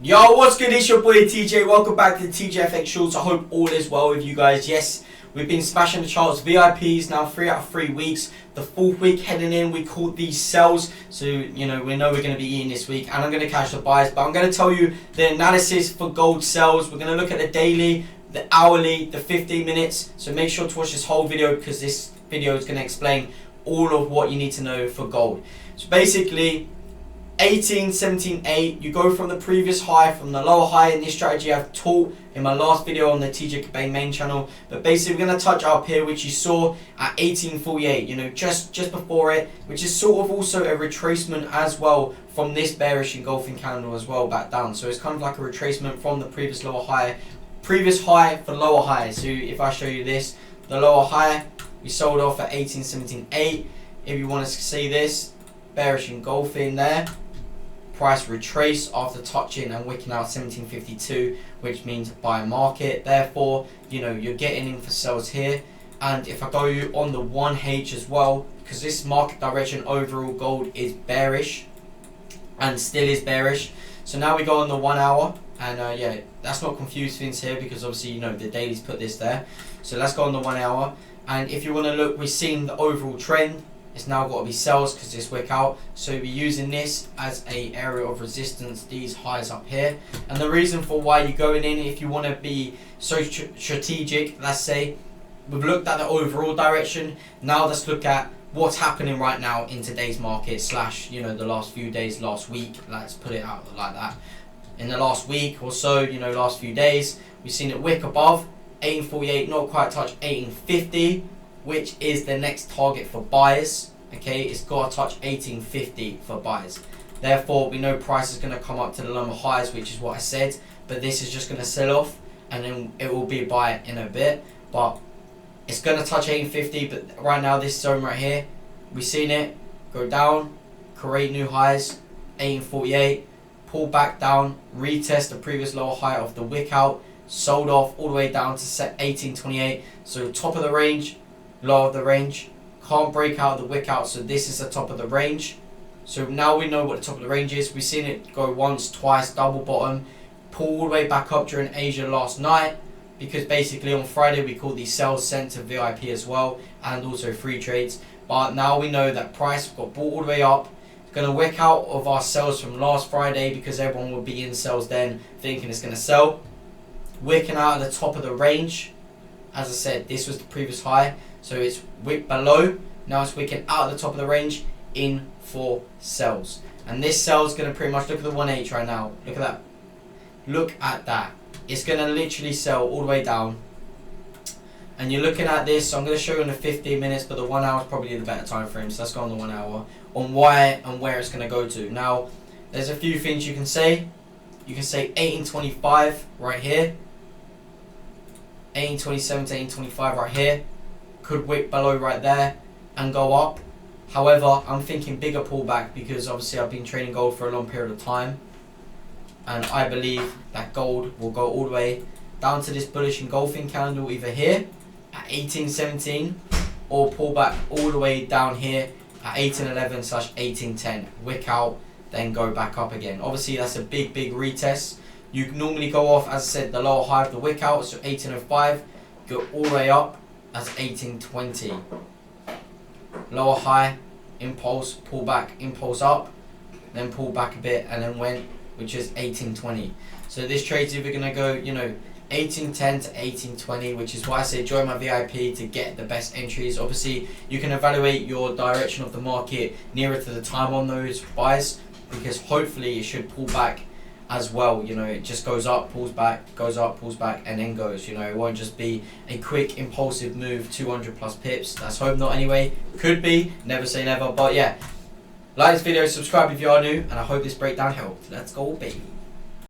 Yo, what's good? It's your boy TJ. Welcome back to the TJFX Shorts. I hope all is well with you guys. Yes, we've been smashing the charts. VIPs now 3 out of 3 weeks. The 4th week heading in, we called these sells. So, we know we're going to be eating this week. And I'm going to catch the buys. But I'm going to tell you the analysis for gold sells. We're going to look at the daily, the hourly, the 15 minutes. So make sure to watch this whole video because this video is going to explain all of what you need to know for gold. So basically, 18, 17, 8, you go from the previous high, from the lower high in this strategy I've taught in my last video on the TJ Kabay main channel. But basically we're going to touch up here, which you saw at 1848, just before it, which is sort of also a retracement as well from this bearish engulfing candle as well back down. So it's kind of like a retracement from the previous high for lower high. So if I show you this, the lower high, we sold off at 18, 17, 8. If you want to see this, bearish engulfing there. Price retrace after touching and wicking out 1752, which means buy market. Therefore, you're getting in for sells here. And if I go on the 1H as well, because this market direction overall gold is bearish and still is bearish. So now we go on the 1 hour, and yeah, that's not confuse things here because obviously the daily's put this there. So let's go on the 1 hour, and if you want to look, we've seen the overall trend. It's now got to be sells because it's wick out. So we're using this as a area of resistance, these highs up here. And the reason for why you're going in, if you want to be so strategic, let's say, we've looked at the overall direction. Now let's look at what's happening right now in today's market / the last few days, last week. Let's put it out like that. In the last week or so, last few days, we've seen it wick above 1848, not quite touch 1850. Which is the next target for buyers. Okay, it's got to touch 1850 for buyers. Therefore, we know price is going to come up to the lower highs, which is what I said. But this is just going to sell off, and then it will be a buy in a bit. But it's going to touch 1850. But right now, this zone right here, we've seen it go down, create new highs, 1848, pull back down, retest the previous lower high of the wick out, sold off all the way down to set 1828. So top of the range, low of the range, can't break out of the wick out, so this is the top of the range. So now we know what the top of the range is. We've seen it go once, twice, double bottom, pull all the way back up during Asia last night, because basically on Friday we called these sales sent to VIP as well, and also free trades. But now we know that price got bought all the way up. It's going to wick out of our sales from last Friday because everyone would be in sales then thinking it's going to sell. Wicking out at the top of the range. As I said, this was the previous high. So it's wick below, now it's wicking out at the top of the range in for sells. And this sell is going to pretty much, look at the 1H right now, look at that. Look at that. It's going to literally sell all the way down. And you're looking at this, so I'm going to show you in the 15 minutes, but the 1 hour is probably the better time frame. So let's go on the 1 hour, on why and where it's going to go to. Now, there's a few things you can say. You can say 1825 right here. 1827 to 1825 right here. Could wick below right there and go up. However, I'm thinking bigger pullback because obviously I've been trading gold for a long period of time, and I believe that gold will go all the way down to this bullish engulfing candle either here at 1817 or pull back all the way down here at 1811 / 1810, wick out, then go back up again. Obviously that's a big retest. You normally go off, as I said, the lower high of the wick out, so 1805, go all the way up. That's 1820. Lower high, impulse, pull back, impulse up, then pull back a bit, and then went, which is 1820. So this trade's either going to go, 1810 to 1820, which is why I say join my VIP to get the best entries. Obviously, you can evaluate your direction of the market nearer to the time on those buys, because hopefully it should pull back as well. It just goes up, pulls back, goes up, pulls back, and then goes. It won't just be a quick impulsive move, 200 plus pips. Let's hope not anyway. Could be, never say never. But yeah, like this video, subscribe if you are new, and I hope this breakdown helped. Let's go, baby.